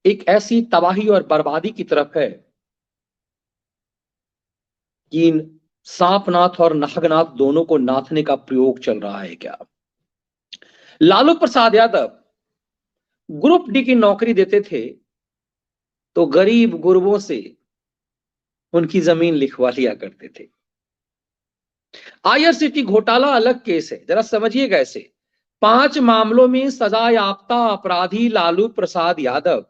एक ऐसी तबाही और बर्बादी की तरफ है कि इन सांपनाथ और नागनाथ दोनों को नाथने का प्रयोग चल रहा है क्या? लालू प्रसाद यादव ग्रुप डी की नौकरी देते थे तो गरीब गुरबों से उनकी जमीन लिखवा लिया करते थे। आईआरसीटी घोटाला अलग केस है, जरा समझिएगा इसे। 5 मामलों में सजा याफ्ता अपराधी लालू प्रसाद यादव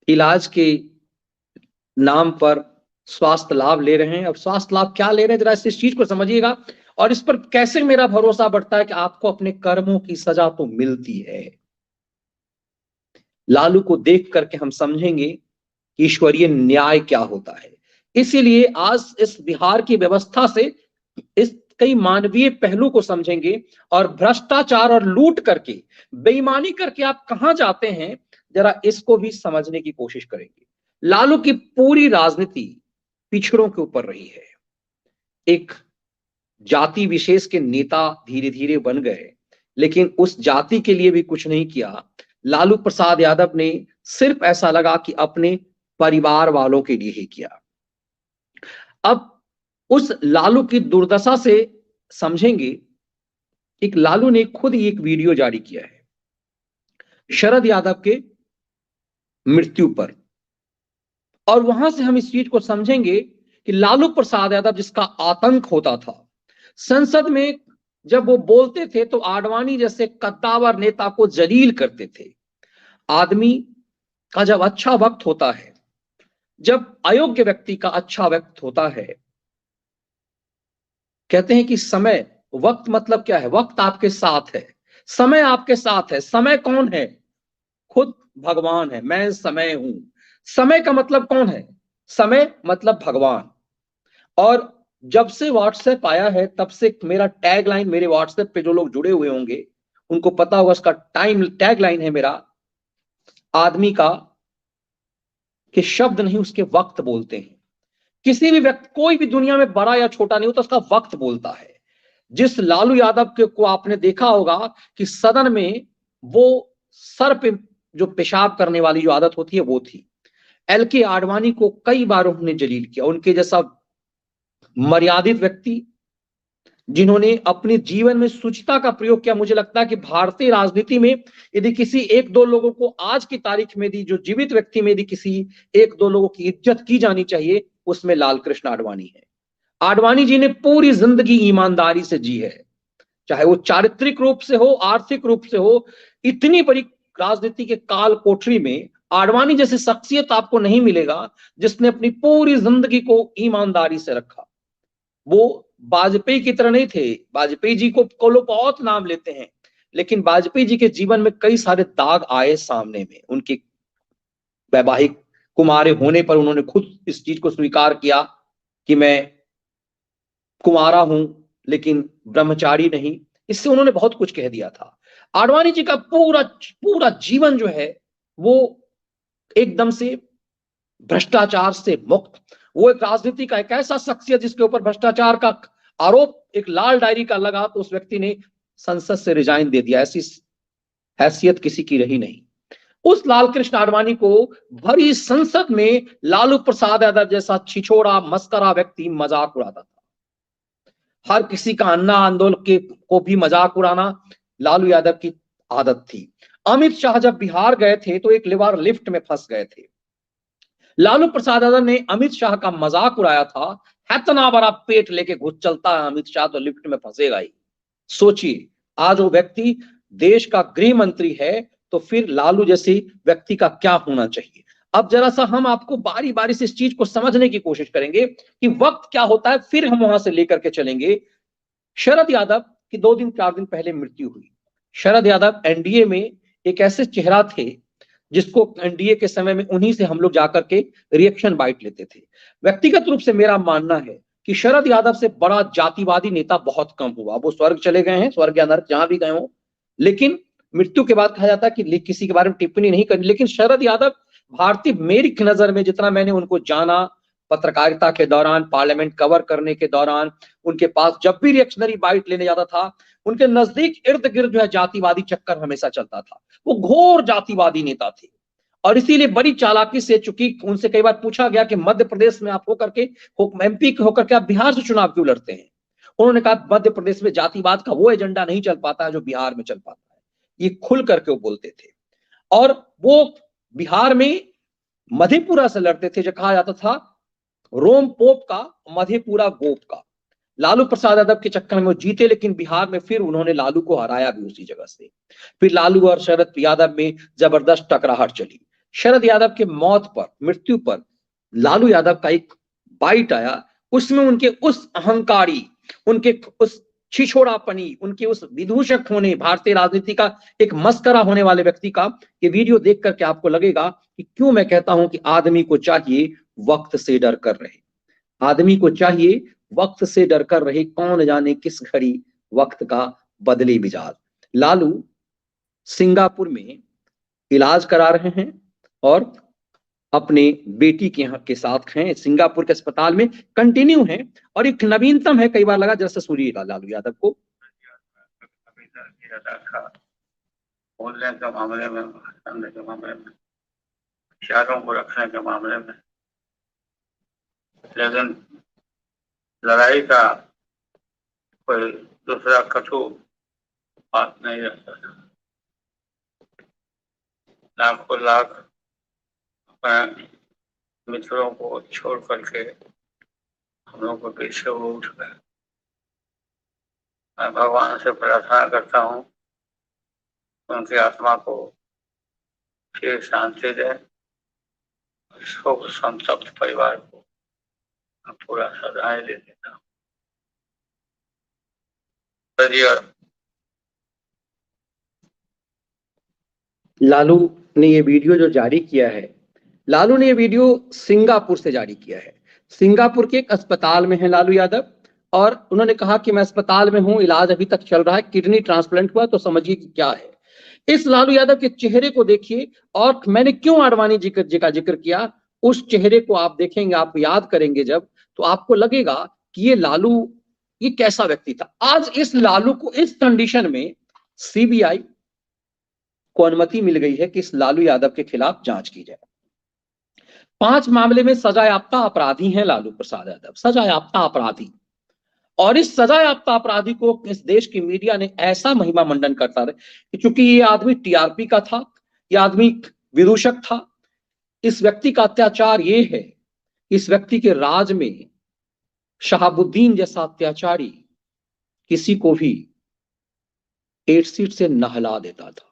इलाज के नाम पर स्वास्थ्य लाभ ले रहे हैं। अब स्वास्थ्य लाभ क्या ले रहे हैं, जरा इस चीज को समझिएगा और इस पर कैसे मेरा भरोसा बढ़ता है कि आपको अपने कर्मों की सजा तो मिलती है। लालू को देख करके हम समझेंगे कि ईश्वरीय न्याय क्या होता है। इसीलिए आज इस बिहार की व्यवस्था से इस कई मानवीय पहलू को समझेंगे और भ्रष्टाचार और लूट करके, बेईमानी करके आप कहां जाते हैं, जरा इसको भी समझने की कोशिश करेंगे। लालू की पूरी राजनीति पिछड़ों के ऊपर रही है। एक जाति विशेष के नेता धीरे धीरे बन गए, लेकिन उस जाति के लिए भी कुछ नहीं किया। लालू प्रसाद यादव ने सिर्फ ऐसा लगा कि अपने परिवार वालों के लिए ही किया। अब उस लालू की दुर्दशा से समझेंगे। एक लालू ने खुद ही एक वीडियो जारी किया है शरद यादव के मृत्यु पर, और वहां से हम इस चीज को समझेंगे कि लालू प्रसाद यादव जिसका आतंक होता था, संसद में जब वो बोलते थे तो आडवाणी जैसे कद्दावर नेता को जलील करते थे। आदमी का जब अच्छा वक्त होता है, जब अयोग्य व्यक्ति का अच्छा वक्त होता है, कहते हैं कि समय, वक्त मतलब क्या है? वक्त आपके साथ है, समय आपके साथ है। समय कौन है? खुद भगवान है। मैं समय हूं। समय का मतलब कौन है? समय मतलब भगवान। और जब से व्हाट्सएप आया है तब से मेरा टैग लाइन, मेरे व्हाट्सएप पे जो लोग जुड़े हुए होंगे उनको पता होगा, उसका टाइम टैग लाइन है मेरा, आदमी का कि शब्द नहीं उसके वक्त बोलते हैं। किसी भी व्यक्ति, कोई भी दुनिया में बड़ा या छोटा नहीं होता, उसका वक्त बोलता है। जिस लालू यादव के को आपने देखा होगा कि सदन में वो सर पे जो पेशाब करने वाली जो आदत होती है वो थी। एल के आडवाणी को कई बार उन्होंने जलील किया। उनके जैसा मर्यादित व्यक्ति जिन्होंने अपने जीवन में शुचिता का प्रयोग किया, मुझे लगता है कि भारतीय राजनीति में यदि किसी एक दो लोगों को आज की तारीख में, यदि जो जीवित व्यक्ति में यदि किसी एक दो लोगों की इज्जत की जानी चाहिए, उसमें लाल कृष्ण आडवाणी है। आडवाणी जी ने पूरी जिंदगी ईमानदारी से जी है, चाहे वो चारित्रिक रूप से हो, आर्थिक रूप से हो। इतनी बड़ी राजनीति के काल कोठरी में आडवाणी जैसी शख्सियत आपको नहीं मिलेगा जिसने अपनी पूरी जिंदगी को ईमानदारी से रखा। वो वाजपेयी की तरह नहीं थे। वाजपेयी जी को लोग बहुत नाम लेते हैं, लेकिन वाजपेयी जी के जीवन में कई सारे दाग आए सामने में। उनके वैवाहिक कुमारे होने पर उन्होंने खुद इस चीज को स्वीकार किया कि मैं कुमारा हूं लेकिन ब्रह्मचारी नहीं। इससे उन्होंने बहुत कुछ कह दिया था। आडवाणी जी का पूरा पूरा जीवन जो है वो एकदम से भ्रष्टाचार से मुक्त। वो एक राजनीति का एक ऐसा शख्सियत जिसके ऊपर भ्रष्टाचार का आरोप एक लाल डायरी का लगा तो उस व्यक्ति ने संसद से रिजाइन दे दिया। ऐसी हैसियत किसी की रही नहीं। उस लाल कृष्ण आडवाणी को भरी संसद में लालू प्रसाद यादव जैसा छिछोरा मस्करा व्यक्ति मजाक उड़ाता था। हर किसी का अन्ना आंदोलन के को भी मजाक उड़ाना लालू यादव की आदत थी। अमित शाह जब बिहार गए थे तो एक बार लिफ्ट में फंस गए थे। लालू प्रसाद यादव ने अमित शाह का मजाक उड़ाया था, इतना बड़ा पेट लेके घुस चलता है अमित शाह तो लिफ्ट में फंसेगा ही। सोचिए, आज वो व्यक्ति देश का गृह मंत्री है, तो फिर लालू जैसे व्यक्ति का क्या होना चाहिए। अब जरा सा हम आपको बारी बारी से इस चीज को समझने की कोशिश करेंगे कि वक्त क्या होता है, फिर हम वहां से लेकर के चलेंगे। शरद यादव की 2 दिन 4 दिन पहले मृत्यु हुई। शरद यादव एनडीए में एक ऐसे चेहरा थे जिसको एनडीए के समय में उन्हीं से हम लोग जाकर के रिएक्शन बाइट लेते थे। व्यक्तिगत रूप से मेरा मानना है कि शरद यादव से बड़ा जातिवादी नेता बहुत कम हुआ। वो स्वर्ग चले गए हैं, स्वर्ग या नरक जहां भी गए हो, लेकिन मृत्यु के बाद कहा जाता है कि किसी के बारे में टिप्पणी नहीं करनी। लेकिन शरद यादव भारतीय, मेरी नजर में जितना मैंने उनको जाना, पत्रकारिता के दौरान, पार्लियामेंट कवर करने के दौरान, उनके पास जब भी रिएक्शनरी बाइट लेने जाता था, उनके नजदीक इर्द गिर्द जो है जातिवादी चक्कर हमेशा चलता था। वो घोर जातिवादी नेता थे और इसीलिए बड़ी चालाकी से, चूंकि उनसे कई बार पूछा गया कि मध्य प्रदेश में आप होकर के, एमपी के होकर के आप बिहार से चुनाव क्यों लड़ते हैं, उन्होंने कहा मध्य प्रदेश में जातिवाद का वो एजेंडा नहीं चल पाता है जो बिहार में चल पाता है। ये खुल करके वो बोलते थे। और वो बिहार में मधेपुरा से लड़ते थे, जो कहा जाता था रोम पोप का, मधेपुरा गोप का। लालू प्रसाद यादव के चक्कर में वो जीते, लेकिन बिहार में फिर उन्होंने लालू को हराया भी उसी जगह से। फिर लालू और शरद यादव में जबरदस्त टकराहट चली। शरद यादव के मृत्यु पर लालू यादव का एक बाइट आया, उसमें उनके उस अहंकारी, उनके उस छिछोड़ापनी, उनके उस विदूषक होने, भारतीय राजनीति का एक मस्करा होने वाले व्यक्ति का ये वीडियो देख करके आपको लगेगा कि क्यों मैं कहता हूं कि आदमी को चाहिए वक्त से डर कर रहे। आदमी को चाहिए वक्त से डर कर रहे, कौन जाने किस घड़ी वक्त का बदले मिजाज। लालू सिंगापुर में इलाज करा रहे हैं और अपने बेटी के यहाँ के साथ हैं, सिंगापुर के अस्पताल में कंटिन्यू हैं। और एक नवीनतम है, कई बार लगा जैसे सुनिए लालू यादव को। बोलने के मामले में, करने के मामले में, विचारों को रखने के मामले में, लेकिन लड़ाई का कोई दूसरा कटु बात नहीं रहता था। लाखों लाख अपने मित्रों को छोड़ करके हम लोग को पीछे वो उठ गए। मैं भगवान से प्रार्थना करता हूँ उनकी आत्मा को फिर शांति दे, शोक संतप्त परिवार को पूरा श्रद्धाएं दे देता हूँ। लालू ने ये वीडियो जो जारी किया है, लालू ने ये वीडियो सिंगापुर से जारी किया है। सिंगापुर के एक अस्पताल में है लालू यादव, और उन्होंने कहा कि मैं अस्पताल में हूं, इलाज अभी तक चल रहा है, किडनी ट्रांसप्लांट हुआ, तो समझिए कि क्या है। इस लालू यादव के चेहरे को देखिए, और मैंने क्यों आडवाणी जी का जिक्र किया, उस चेहरे को आप देखेंगे, आप याद करेंगे जब, तो आपको लगेगा कि ये लालू ये कैसा व्यक्ति था। आज इस लालू को इस कंडीशन में सीबीआई को अनुमति मिल गई है कि इस लालू यादव के खिलाफ जांच की जाए। 5 मामले में सजायाफ्ता अपराधी हैं लालू प्रसाद यादव, सजायाफ्ता अपराधी। और इस सजायाफ्ता अपराधी को इस देश की मीडिया ने ऐसा महिमा मंडन करता रहे कि चूंकि ये आदमी टीआरपी का था, ये आदमी विदूषक था। इस व्यक्ति का अत्याचार ये है, इस व्यक्ति के राज में शहाबुद्दीन जैसा अत्याचारी किसी को भी 8 सीट से नहला देता था।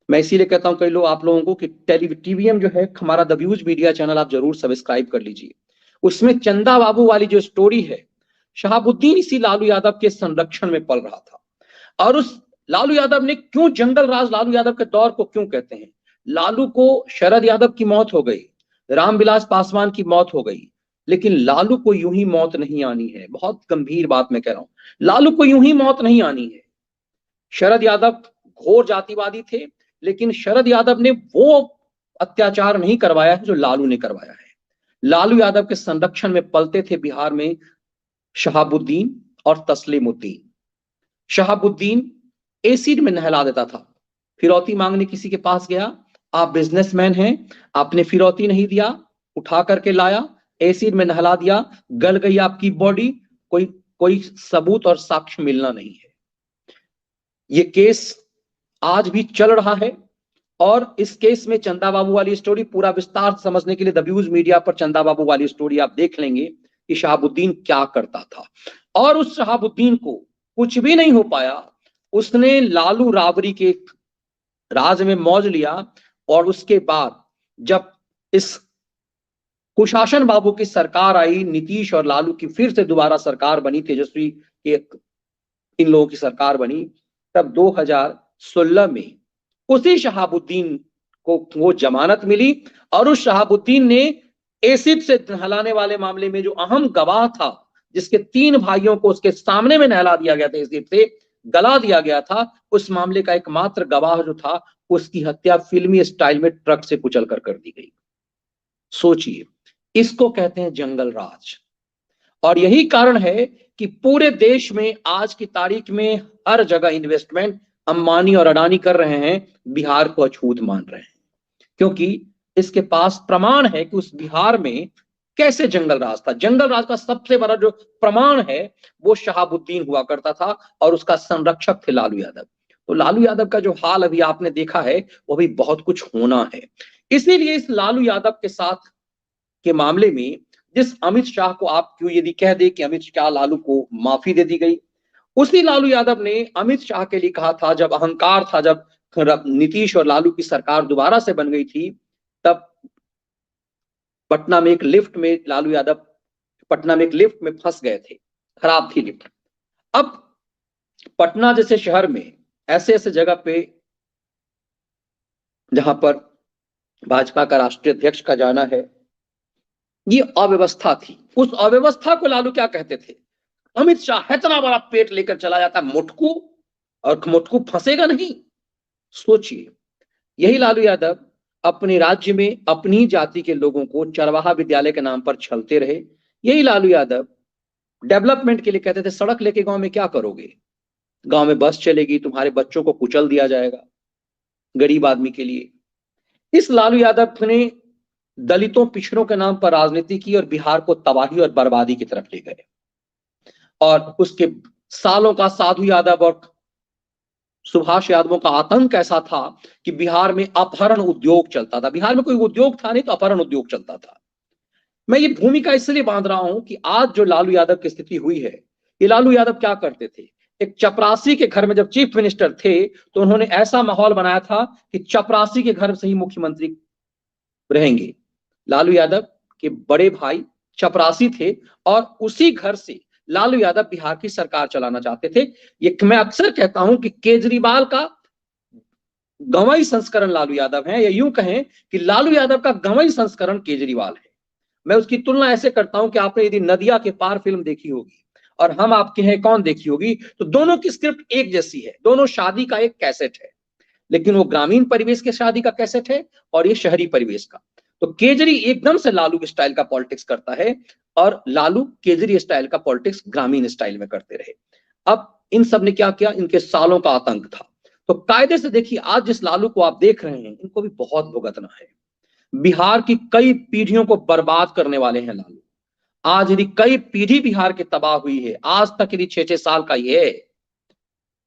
मैं इसीलिए कहता हूं कई लोग, आप लोगों को कि टीवीएम जो है हमारा द व्यूज मीडिया चैनल, आप जरूर सब्सक्राइब कर लीजिए। उसमें चंदा बाबू वाली जो स्टोरी है, शहाबुद्दीन इसी लालू यादव के संरक्षण में पल रहा था। और उस लालू यादव ने क्यों जंगल राज लालू यादव के दौर को क्यों कहते हैं, लालू को शरद यादव की मौत हो गई, रामविलास पासवान की मौत हो गई, लेकिन लालू को यूं ही मौत नहीं आनी है। बहुत गंभीर बात मैं कह रहा हूं, लालू को यूं ही मौत नहीं आनी है। शरद यादव घोर जातिवादी थे, लेकिन शरद यादव ने वो अत्याचार नहीं करवाया है जो लालू ने करवाया है। लालू यादव के संरक्षण में पलते थे बिहार में शहाबुद्दीन और तस्लीमुद्दीन। शहाबुद्दीन एसिड में नहला देता था। फिरौती मांगने किसी के पास गया, आप बिजनेसमैन हैं, आपने फिरौती नहीं दिया, उठा करके लाया, एसिड में नहला दिया, गल गई आपकी बॉडी, कोई सबूत और साक्ष्य मिलना नहीं है। ये केस आज भी चल रहा है। और इस केस में चंदा बाबू वाली स्टोरी पूरा विस्तार समझने के लिए द व्यूज मीडिया पर चंदा बाबू वाली स्टोरी आप देख लेंगे कि शहाबुद्दीन क्या करता था। और उस शहाबुद्दीन को कुछ भी नहीं हो पाया, उसने लालू राबरी के राज में मौज लिया। और उसके बाद जब इस कुशासन बाबू की सरकार आई, नीतीश और लालू की फिर से दोबारा सरकार बनी, तेजस्वी के इन लोगों की सरकार बनी, तब 2016 में उसी शहाबुद्दीन को वो जमानत मिली। और उस शहाबुद्दीन ने एसिड से नहलाने वाले मामले में जो अहम गवाह था, जिसके 3 भाइयों को उसके सामने में नहला दिया गया था, एसिड से गला दिया गया था, उस मामले का एकमात्र गवाह जो था, उसकी हत्या फिल्मी स्टाइल में ट्रक से कुचल कर दी गई। सोचिए इसको कहते हैं जंगल राज। और यही कारण है कि पूरे देश में आज की तारीख में हर जगह इन्वेस्टमेंट अंबानी और अडानी कर रहे हैं, बिहार को अछूत मान रहे हैं, क्योंकि इसके पास प्रमाण है कि उस बिहार में कैसे जंगल राज था। जंगल राज का सबसे बड़ा जो प्रमाण है वो शहाबुद्दीन हुआ करता था और उसका संरक्षक थे लालू यादव। तो लालू यादव का जो हाल अभी आपने देखा है वो भी बहुत कुछ होना है। इसीलिए इस लालू यादव के साथ के मामले में जिस अमित शाह को आप क्यों यदि कह दे कि अमित शाह लालू को माफी दे दी गई, उसी लालू यादव ने अमित शाह के लिए कहा था, जब अहंकार था, जब नीतीश और लालू की सरकार दोबारा से बन गई थी, तब पटना में एक लिफ्ट में लालू यादव पटना में एक लिफ्ट में फंस गए थे, खराब थी लिफ्ट। अब पटना जैसे शहर में ऐसे ऐसे जगह पे जहां पर भाजपा का राष्ट्रीय अध्यक्ष का जाना है, ये अव्यवस्था थी। उस अव्यवस्था को लालू क्या कहते थे, अमित शाह इतना बड़ा पेट लेकर चला जाता मुटकू, और मुटकू फंसेगा नहीं। सोचिए, यही लालू यादव अपने राज्य में अपनी जाति के लोगों को चरवाहा विद्यालय के नाम पर छलते रहे। यही लालू यादव डेवलपमेंट के लिए कहते थे, सड़क लेके गांव में क्या करोगे, गांव में बस चलेगी, तुम्हारे बच्चों को कुचल दिया जाएगा गरीब आदमी के लिए। इस लालू यादव ने दलितों पिछड़ों के नाम पर राजनीति की और बिहार को तबाही और बर्बादी की तरफ ले गए। और उसके सालों का साधु यादव और सुभाष यादवों का आतंक ऐसा था कि बिहार में अपहरण उद्योग चलता था। बिहार में कोई उद्योग था नहीं तो अपहरण उद्योग चलता था। मैं ये भूमिका इसलिए बांध रहा हूं कि आज जो लालू यादव की स्थिति हुई है, ये लालू यादव क्या करते थे, एक चपरासी के घर में जब चीफ मिनिस्टर थे तो उन्होंने ऐसा माहौल बनाया था कि चपरासी के घर से ही मुख्यमंत्री रहेंगे। लालू यादव के बड़े भाई चपरासी थे और उसी घर से लालू यादव बिहार की सरकार चलाना चाहते थे। ये मैं अक्सर कहता हूं कि केजरीवाल का गंवाई संस्करण लालू यादव है, या यूं कहें कि लालू यादव का गंवाई संस्करण केजरीवाल है। मैं उसकी तुलना ऐसे करता हूं कि आपने यदि नदिया के पार फिल्म देखी होगी और हम आपके हैं कौन देखी होगी, तो दोनों की स्क्रिप्ट एक जैसी है, दोनों शादी का एक कैसेट है, लेकिन वो ग्रामीण परिवेश के शादी का कैसेट है और ये शहरी परिवेश का। तो केजरी एकदम से लालू स्टाइल का पॉलिटिक्स करता है और लालू केजरी स्टाइल का पॉलिटिक्स ग्रामीण स्टाइल में करते रहे। अब इन सब ने क्या किया, इनके सालों का आतंक था। तो कायदे से देखिए, आज जिस लालू को आप देख रहे हैं, इनको भी बहुत भुगतना है। बिहार की कई पीढ़ियों को बर्बाद करने वाले हैं लालू। आज यदि कई पीढ़ी बिहार की तबाह हुई है, आज तक यदि 6-6 साल का ये है,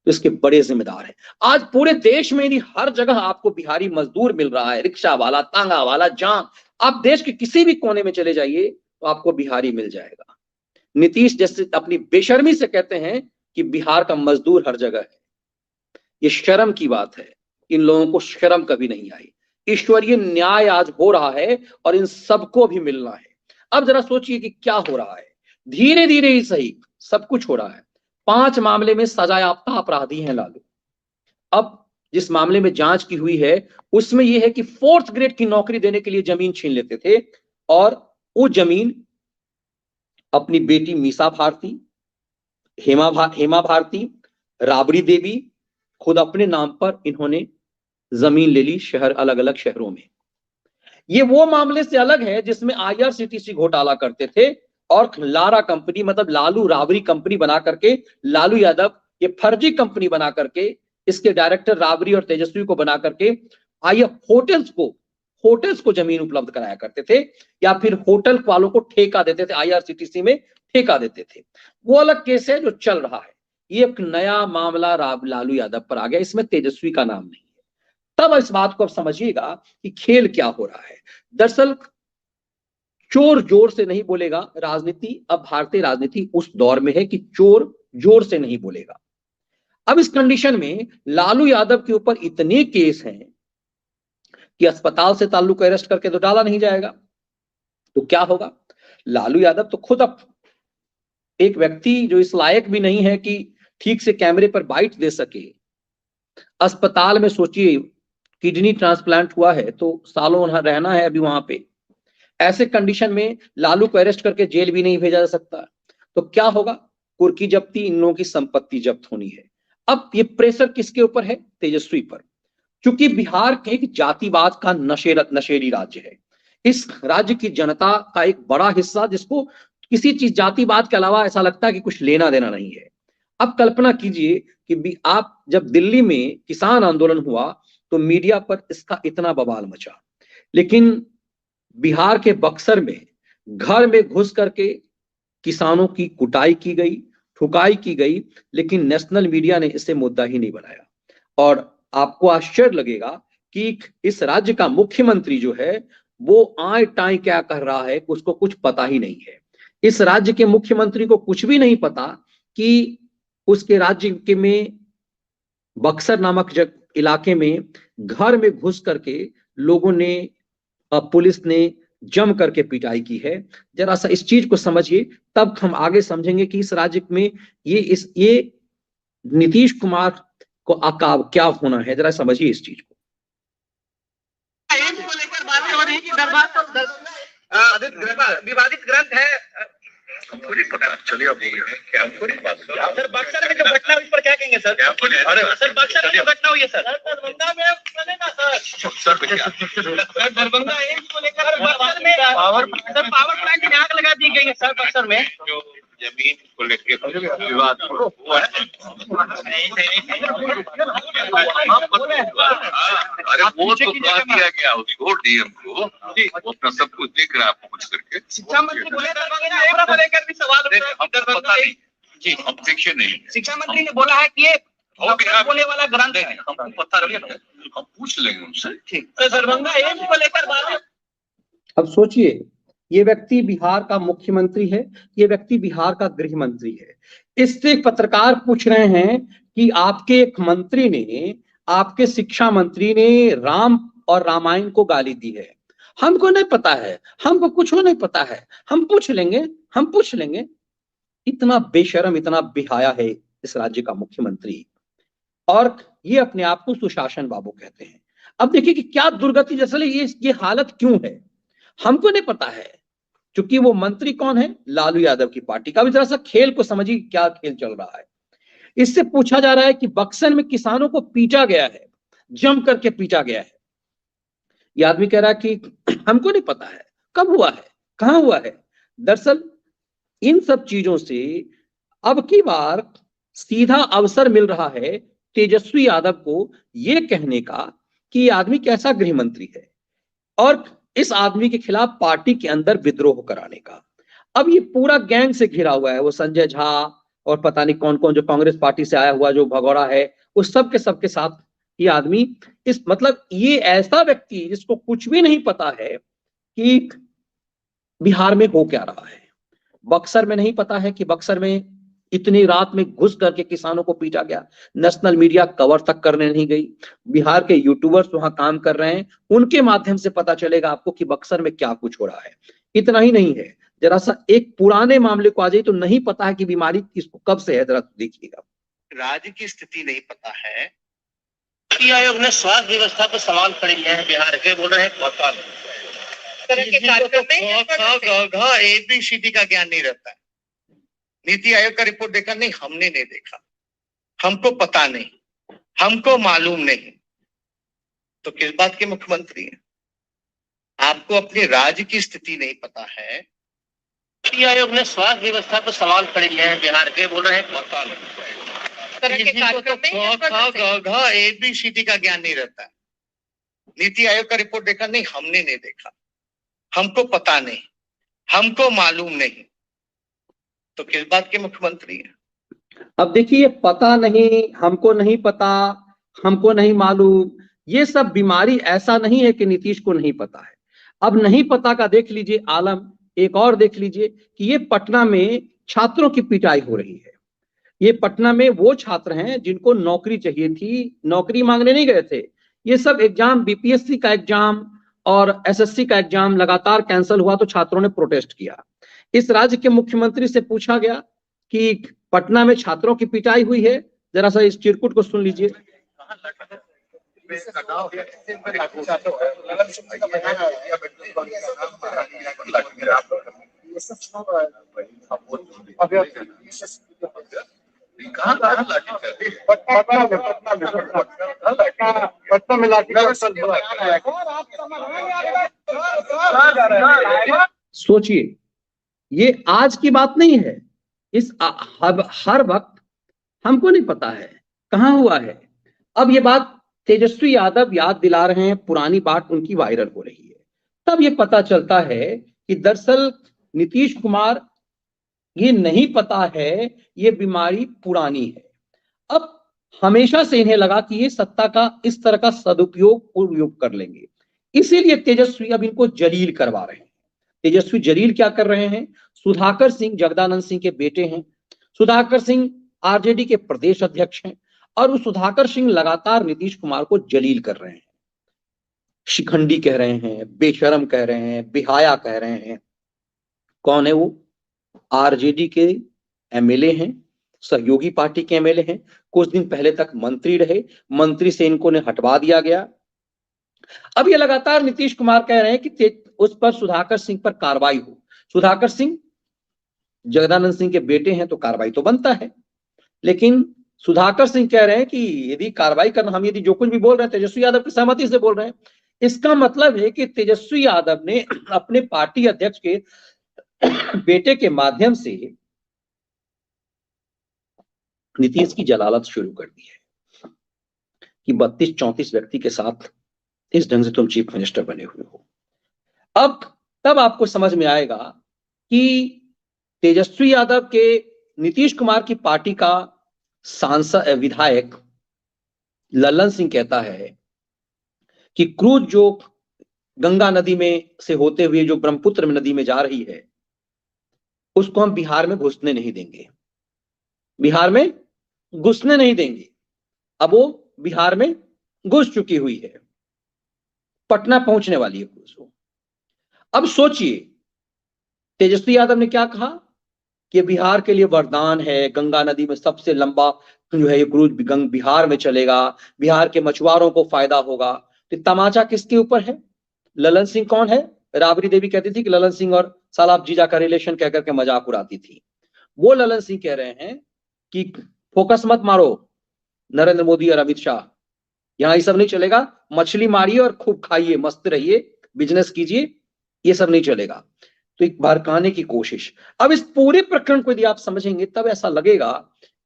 तो इसके बड़े जिम्मेदार हैं। आज पूरे देश में यदि हर जगह आपको बिहारी मजदूर मिल रहा है, रिक्शा वाला, तांगा वाला, जहां आप देश के किसी भी कोने में चले जाइए तो आपको बिहारी मिल जाएगा। नीतीश जैसे अपनी बेशर्मी से कहते हैं कि बिहार का मजदूर हर जगह है। ये शर्म की बात है, इन लोगों को शर्म कभी नहीं आई। ईश्वरीय न्याय आज हो रहा है और इन सबको भी मिलना है। अब जरा सोचिए कि क्या हो रहा है, धीरे धीरे ही सही सब कुछ हो रहा है। 5 मामले में सजायाफ्ता अपराधी हैं लालू। अब जिस मामले में जांच की हुई है उसमें यह है कि 4th ग्रेड की नौकरी देने के लिए जमीन छीन लेते थे और वो जमीन अपनी बेटी मीसा भारती, हेमा भारती, राबड़ी देवी, खुद अपने नाम पर इन्होंने जमीन ले ली शहर, अलग अलग शहरों में। ये वो मामले से अलग है जिसमें IRCTC घोटाला करते थे और लारा कंपनी, मतलब लालू राबड़ी कंपनी बना करके लालू यादव ये फर्जी कंपनी बना करके इसके डायरेक्टर राबड़ी और तेजस्वी को बना करके होटल्स को जमीन उपलब्ध कराया करते थे, या फिर होटल वालों को ठेका देते थे, IRCTC में ठेका देते थे। वो अलग केस है जो चल रहा है। ये एक नया मामला लालू यादव पर आ गया, इसमें तेजस्वी का नाम नहीं है। तब इस बात को अब समझिएगा कि खेल क्या हो रहा है। दरअसल चोर जोर से नहीं बोलेगा, राजनीति, अब भारतीय राजनीति उस दौर में है कि चोर जोर से नहीं बोलेगा। अब इस कंडीशन में लालू यादव के ऊपर इतने केस हैं कि अस्पताल से ताल्लुक अरेस्ट करके तो डाला नहीं जाएगा, तो क्या होगा। लालू यादव तो खुद अब एक व्यक्ति जो इस लायक भी नहीं है कि ठीक से कैमरे पर बाइट दे सके, अस्पताल में सोचिए किडनी ट्रांसप्लांट हुआ है तो सालों रहना है अभी वहां पे। ऐसे कंडीशन में लालू को अरेस्ट करके जेल भी नहीं भेजा जा सकता, तो क्या होगा, कुर्की जब्ती, इन लोगों की संपत्ति जब्त होनी है। अब ये प्रेशर किसके ऊपर है, तेजस्वी पर। क्योंकि बिहार के एक जातिवाद का नशेरी राज्य है, इस राज्य की जनता का एक बड़ा हिस्सा, जिसको किसी चीज जातिवाद के अलावा ऐसा लगता है कि कुछ लेना देना नहीं है। अब कल्पना कीजिए कि आप जब दिल्ली में किसान आंदोलन हुआ तो मीडिया पर इसका इतना बवाल मचा, लेकिन बिहार के बक्सर में घर में घुस करके किसानों की कुटाई की गई, ठुकाई की गई, लेकिन नेशनल मीडिया ने इसे मुद्दा ही नहीं बनाया। और आपको आश्चर्य लगेगा कि इस राज्य का मुख्यमंत्री जो है वो आय टाई क्या कर रहा है, उसको कुछ पता ही नहीं है। इस राज्य के मुख्यमंत्री को कुछ भी नहीं पता कि उसके राज्य के में बक्सर नामक इलाके में घर में घुस करके लोगों ने, पुलिस ने जम करके पिटाई की है। जरा सा इस चीज को समझिए, तब हम आगे समझेंगे कि इस राज्य में ये नीतीश कुमार को अकाब क्या होना है। जरा समझिए इस चीज को। लेकर बातें हो रही कि दरबार तो विवादित ग्रंथ है। हमको नहीं पता, चलिए अब क्या हमको नहीं पता। सर बक्सर में जो घटना हुई, इस पर क्या कहेंगे सर? अरे सर बक्सर में जो घटना हुई है सर, दरभंगा में चलेगा सर, दरभंगा एम्स को लेकर बक्सर में पावर प्लांट में आग लगा दी गई है सर बक्सर में। जो जमीन को लेकर विवाद हुआ है, अरे वो तो कह दिया गया, उसको डीएम को वो अपना सब कुछ देख रहा है, आपको कुछ करके। शिक्षा मंत्री बोले दरभंगा एम्स को लेकर भी सवाल उठ रहा है कि पता नहीं जी, हम पीछे नहीं। शिक्षा मंत्री ने बोला है कि ये बोले वाला ग्रंथ है। हमको पता नहीं, हम पूछ लेंगे उनसे। ठीक, तो दरभंगा एम्स को लेकर बात। अब सोचिए, ये व्यक्ति बिहार का मुख्यमंत्री है, ये व्यक्ति बिहार का गृह मंत्री है। इससे पत्रकार पूछ रहे हैं कि आपके एक मंत्री ने, आपके शिक्षा मंत्री ने राम और रामायण को गाली दी है। हमको नहीं पता है, हमको कुछ नहीं पता है, हम पूछ लेंगे। इतना बेशरम, इतना बेहाया है इस राज्य का मुख्यमंत्री, और ये अपने आप को सुशासन बाबू कहते हैं। अब देखिए कि क्या दुर्गति, जैसे ये हालत क्यों है हमको नहीं पता है, क्योंकि वो मंत्री कौन है, लालू यादव की पार्टी का। भी जरा सा खेल को समझिए, क्या खेल चल रहा है। इससे पूछा जा रहा है कि बक्सर में किसानों को पीटा गया है, जम करके पीटा गया है। ये आदमी कह रहा है कि हमको नहीं पता है कब हुआ है, कहां हुआ है। दरअसल इन सब चीजों से अब की बार सीधा अवसर मिल रहा है तेजस्वी यादव को ये कहने का कि ये आदमी कैसा गृह मंत्री है, और इस आदमी के खिलाफ पार्टी के अंदर विद्रोह कराने का। अब ये पूरा गैंग से घिरा हुआ है, वो संजय झा और पता नहीं कौन कौन जो कांग्रेस पार्टी से आया हुआ जो भगौड़ा है, उस सबके साथ ये आदमी, इस मतलब ये ऐसा व्यक्ति जिसको कुछ भी नहीं पता है कि बिहार में हो क्या रहा है। बक्सर में नहीं पता है कि बक्सर में इतनी रात में घुस करके किसानों को पीटा गया, नेशनल मीडिया कवर तक करने नहीं गई। बिहार के यूट्यूबर्स वहां काम कर रहे हैं, उनके माध्यम से पता चलेगा आपको कि बक्सर में क्या कुछ हो रहा है। इतना ही नहीं है, जरा सा एक पुराने मामले को आ जाए तो नहीं पता है कि बीमारी किसको कब से है, जरा देखिएगा। राज्य की स्थिति नहीं पता है। नीति आयोग ने स्वास्थ्य व्यवस्था पर सवाल खड़े किए हैं बिहार के, बोल रहे हैं ABCD का ज्ञान नहीं रहता है। नीति आयोग का रिपोर्ट देखा नहीं, हमने नहीं देखा, हमको पता नहीं, हमको मालूम नहीं, तो किस बात के मुख्यमंत्री हैं? आपको अपने राज्य की स्थिति नहीं पता है। नीति आयोग ने स्वास्थ्य व्यवस्था पर सवाल खड़े किए हैं बिहार के, बोल रहे हैं ABCD का ज्ञान नहीं रहता है। नीति आयोग का रिपोर्ट देखा नहीं, हमने नहीं देखा, हमको पता नहीं, हमको मालूम नहीं, तो किस बात के मुख्यमंत्री हैं? अब देखिए, पता नहीं, हमको नहीं पता, हमको नहीं मालूम, ये सब बीमारी ऐसा नहीं है कि नीतीश को नहीं पता है। अब नहीं पता का देख लीजिए आलम, एक और देख लीजिए कि ये पटना में छात्रों की पिटाई हो रही है। ये पटना में वो छात्र हैं जिनको नौकरी चाहिए थी, नौकरी मांगने नहीं गए थे। ये सब एग्जाम, बीपीएससी का एग्जाम और एसएससी का एग्जाम लगातार कैंसिल हुआ तो छात्रों ने प्रोटेस्ट किया। इस राज्य के मुख्यमंत्री से पूछा गया कि पटना में छात्रों की पिटाई हुई है, जरा सा इस चिरकुट को सुन लीजिए। पटना में लाठी सोचिए, ये आज की बात नहीं है। इस हर वक्त हमको नहीं पता है कहां हुआ है। अब ये बात तेजस्वी यादव याद दिला रहे हैं, पुरानी बात उनकी वायरल हो रही है। तब ये पता चलता है कि दरअसल नीतीश कुमार ये नहीं पता है ये बीमारी पुरानी है। अब हमेशा से इन्हें लगा कि ये सत्ता का इस तरह का सदुपयोग उपयोग कर लेंगे, इसीलिए तेजस्वी अब इनको जलील करवा रहे हैं। तेजस्वी जलील क्या कर रहे हैं? सुधाकर सिंह जगदानंद सिंह के बेटे हैं। सुधाकर सिंह आरजेडी के प्रदेश अध्यक्ष हैं और उस सुधाकर सिंह लगातार नीतीश कुमार को जलील कर रहे हैं। शिखंडी कह रहे हैं, बेशरम कह रहे हैं, बेहाया कह रहे हैं। कौन है वो? आरजेडी के एमएलए हैं, सहयोगी पार्टी के एमएलए हैं। कुछ दिन पहले तक मंत्री रहे, मंत्री से इनको ने हटवा दिया गया। अब ये लगातार नीतीश कुमार कह रहे हैं कि उस पर सुधाकर सिंह पर कार्रवाई हो। सुधाकर सिंह जगदानंद सिंह के बेटे हैं तो कार्रवाई तो बनता है, लेकिन सुधाकर सिंह कह रहे हैं कि यदि कार्रवाई करना, हम यदि जो कुछ भी बोल रहे हैं तेजस्वी यादव की सहमति से बोल रहे हैं, इसका मतलब है कि तेजस्वी यादव ने अपने पार्टी अध्यक्ष के बेटे के माध्यम से नीतीश की जलालत शुरू कर दी है कि 32-34 व्यक्ति के साथ इस ढंग से तुम चीफ मिनिस्टर बने हुए हो। अब तब आपको समझ में आएगा कि तेजस्वी यादव के नीतीश कुमार की पार्टी का सांसद विधायक लल्लन सिंह कहता है कि क्रूज जो गंगा नदी में से होते हुए जो ब्रह्मपुत्र नदी में जा रही है उसको हम बिहार में घुसने नहीं देंगे, बिहार में घुसने नहीं देंगे। अब वो बिहार में घुस चुकी हुई है, पटना पहुंचने वाली है क्रूज वो। अब सोचिए तेजस्वी यादव ने क्या कहा कि बिहार के लिए वरदान है, गंगा नदी में सबसे लंबा जो है ये क्रूज बिहार में चलेगा, बिहार के मछुआरों को फायदा होगा। तो तमाचा किसके ऊपर है? ललन सिंह कौन है? राबड़ी देवी कहती थी कि ललन सिंह और सालाब जीजा का रिलेशन कहकर के मजाक उड़ाती थी। वो ललन सिंह कह रहे हैं कि फोकस मत मारो नरेंद्र मोदी और अमित शाह, यहां ये सब नहीं चलेगा, मछली मारिए और खूब खाइए, मस्त रहिए, बिजनेस कीजिए, ये सब नहीं चलेगा। तो एक भड़काने की कोशिश। अब इस पूरे प्रकरण को यदि आप समझेंगे तब ऐसा लगेगा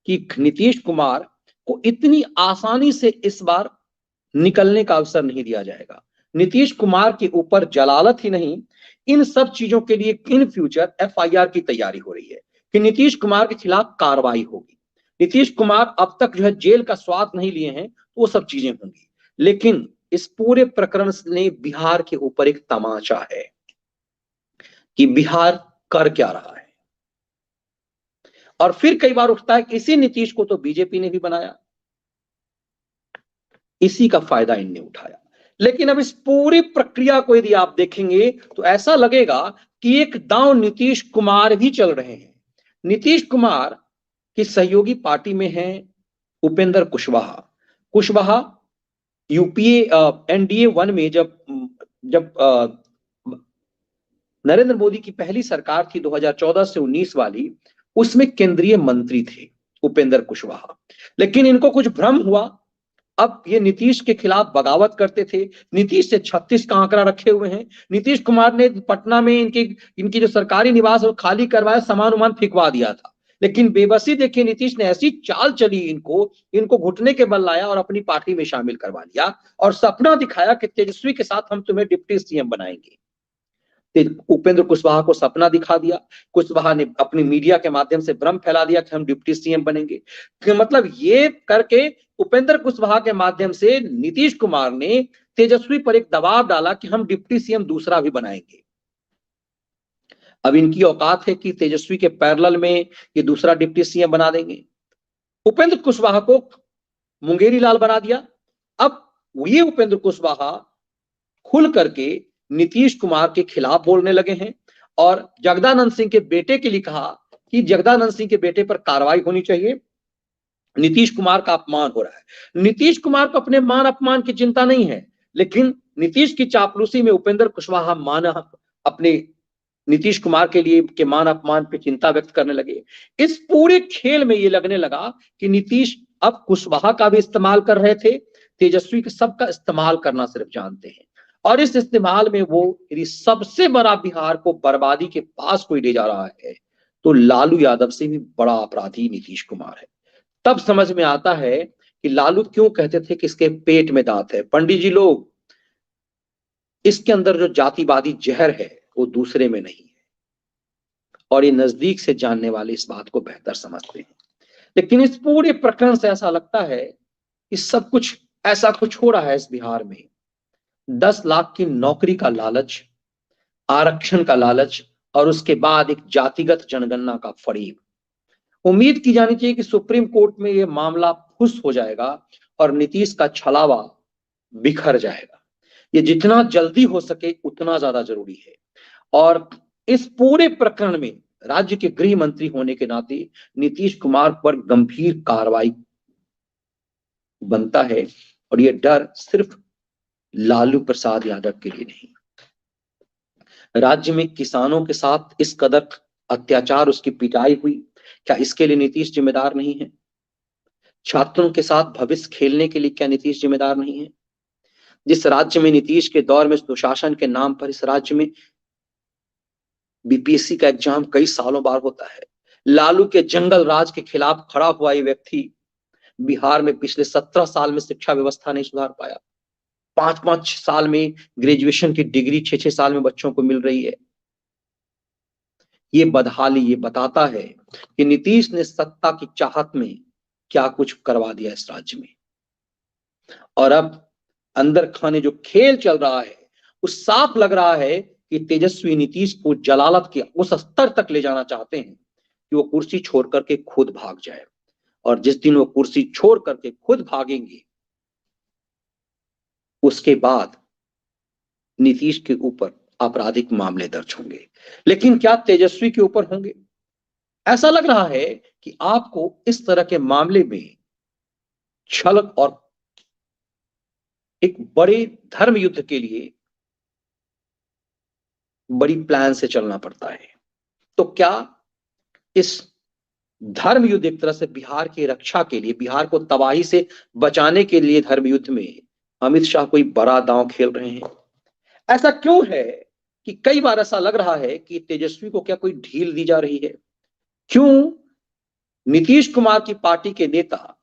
कि नीतीश कुमार को इतनी आसानी से इस बार निकलने का अवसर नहीं दिया जाएगा। नीतीश कुमार के ऊपर जलालत ही नहीं, इन सब चीजों के लिए इन फ्यूचर एफआईआर की तैयारी हो रही है कि नीतीश कुमार के खिलाफ कार्रवाई होगी। नीतीश कुमार अब तक जो है जेल का स्वाद नहीं लिए हैं, तो वो सब चीजें होंगी। लेकिन इस पूरे प्रकरण ने बिहार के ऊपर एक तमाचा है कि बिहार कर क्या रहा है। और फिर कई बार उठता है कि इसी नीतीश को तो बीजेपी ने भी बनाया, इसी का फायदा इनने उठाया। लेकिन अब इस पूरी प्रक्रिया को यदि आप देखेंगे तो ऐसा लगेगा कि एक दांव नीतीश कुमार भी चल रहे हैं। नीतीश कुमार की सहयोगी पार्टी में हैं उपेंद्र कुशवाहा। कुशवाहा यूपीए एनडीए 1 में जब नरेंद्र मोदी की पहली सरकार थी 2014 से 19 वाली, उसमें केंद्रीय मंत्री थे उपेंद्र कुशवाहा। लेकिन इनको कुछ भ्रम हुआ, अब ये नीतीश के खिलाफ बगावत करते थे। नीतीश से 36 का आंकड़ा रखे हुए हैं। नीतीश कुमार ने पटना में इनकी जो सरकारी निवास है खाली करवाया, सामान उमान फिकवा दिया था। लेकिन बेबसी देखिए, नीतीश ने ऐसी चाल चली, इनको घुटने के बल लाया और अपनी पार्टी में शामिल करवा लिया और सपना दिखाया कि तेजस्वी के साथ हम तुम्हें डिप्टी सीएम बनाएंगे। उपेंद्र कुशवाहा को सपना दिखा दिया। कुशवाहा ने अपनी मीडिया के माध्यम से भ्रम फैला दिया कि हम डिप्टी सीएम बनेंगे। कि मतलब ये करके उपेंद्र कुशवाहा के माध्यम से नीतीश कुमार ने तेजस्वी पर एक दबाव डाला कि हम डिप्टी सीएम दूसरा भी बनाएंगे। अब इनकी औकात है कि तेजस्वी के पैरेलल में ये दूसरा डिप्टी सीएम बना देंगे। उपेंद्र कुशवाहा को मुंगेरी लाल बना दिया। अब ये उपेंद्र कुशवाहा खुल करके नीतीश कुमार के खिलाफ बोलने लगे हैं और जगदानंद सिंह के बेटे के लिए कहा कि जगदानंद सिंह के बेटे पर कार्रवाई होनी चाहिए, नीतीश कुमार का अपमान हो रहा है। नीतीश कुमार को अपने मान अपमान की चिंता नहीं है, लेकिन नीतीश की चापलूसी में उपेंद्र कुशवाहा अपने नीतीश कुमार के लिए के मान अपमान पे चिंता व्यक्त करने लगे। इस पूरे खेल में ये लगने लगा कि नीतीश अब कुशवाहा का भी इस्तेमाल कर रहे थे, तेजस्वी के सबका इस्तेमाल करना सिर्फ जानते हैं। और इस इस्तेमाल में वो यदि सबसे बड़ा बिहार को बर्बादी के पास कोई ले जा रहा है तो लालू यादव से भी बड़ा अपराधी नीतीश कुमार है। तब समझ में आता है कि लालू क्यों कहते थे कि इसके पेट में दांत है। पंडित जी लोग, इसके अंदर जो जातिवादी जहर है वो दूसरे में नहीं है, और ये नजदीक से जानने वाले इस बात को बेहतर समझते हैं। लेकिन इस पूरे प्रकरण से ऐसा लगता है कि सब कुछ ऐसा कुछ हो रहा है इस बिहार में। 10 लाख की नौकरी का लालच, आरक्षण का लालच, और उसके बाद एक जातिगत जनगणना का फरेब। उम्मीद की जानी चाहिए कि सुप्रीम कोर्ट में यह मामला फुस हो जाएगा और नीतीश का छलावा बिखर जाएगा। ये जितना जल्दी हो सके उतना ज्यादा जरूरी है। और इस पूरे प्रकरण में राज्य के गृह मंत्री होने के नाते नीतीश कुमार पर गंभीर कार्रवाई बनता है, और यह डर सिर्फ लालू प्रसाद यादव के लिए नहीं। राज्य में किसानों के साथ इस कदर अत्याचार, उसकी पिटाई हुई, क्या इसके लिए नीतीश जिम्मेदार नहीं है? छात्रों के साथ भविष्य खेलने के लिए क्या नीतीश जिम्मेदार नहीं है? जिस राज्य में नीतीश के दौर में दुशासन के नाम पर इस राज्य में बीपीएससी का एग्जाम कई सालों बाद होता है। लालू के जंगल राज के खिलाफ खड़ा हुआ ये व्यक्ति बिहार में पिछले 17 साल में शिक्षा व्यवस्था नहीं सुधार पाया। 5-5 साल में ग्रेजुएशन की डिग्री 6-6 साल में बच्चों को मिल रही है। ये बदहाली ये बताता है कि नीतीश ने सत्ता की चाहत में क्या कुछ करवा दिया इस राज्य में। और अब अंदर खाने जो खेल चल रहा है, उस साफ लग रहा है कि तेजस्वी नीतीश को जलालत के उस स्तर तक ले जाना चाहते हैं कि वो कुर्सी छोड़ करके खुद भाग जाए। और जिस दिन वो कुर्सी छोड़ करके खुद भागेंगे, उसके बाद नीतीश के ऊपर आपराधिक मामले दर्ज होंगे। लेकिन क्या तेजस्वी के ऊपर होंगे? ऐसा लग रहा है कि आपको इस तरह के मामले में छल और एक बड़े धर्म युद्ध के लिए बड़ी प्लान से चलना पड़ता है। तो क्या इस धर्म युद्ध एक तरह से बिहार की रक्षा के लिए, बिहार को तबाही से बचाने के लिए धर्म युद्ध में अमित शाह कोई बड़ा दांव खेल रहे हैं? ऐसा क्यों है कि कई बार ऐसा लग रहा है कि तेजस्वी को क्या कोई ढील दी जा रही है? क्यों नीतीश कुमार की पार्टी के नेता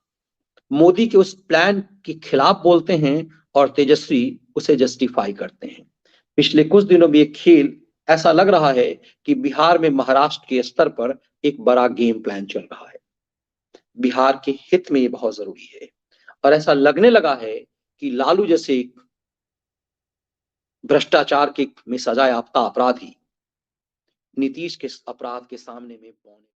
मोदी के उस प्लान के खिलाफ बोलते हैं और तेजस्वी उसे जस्टिफाई करते हैं? पिछले कुछ दिनों में एक खेल ऐसा लग रहा है कि बिहार में महाराष्ट्र के स्तर पर एक बड़ा गेम प्लान चल रहा है। बिहार के हित में ये बहुत जरूरी है। और ऐसा लगने लगा है कि लालू जैसे भ्रष्टाचार के में सजा याफ्ता अपराधी नीतीश के अपराध के सामने में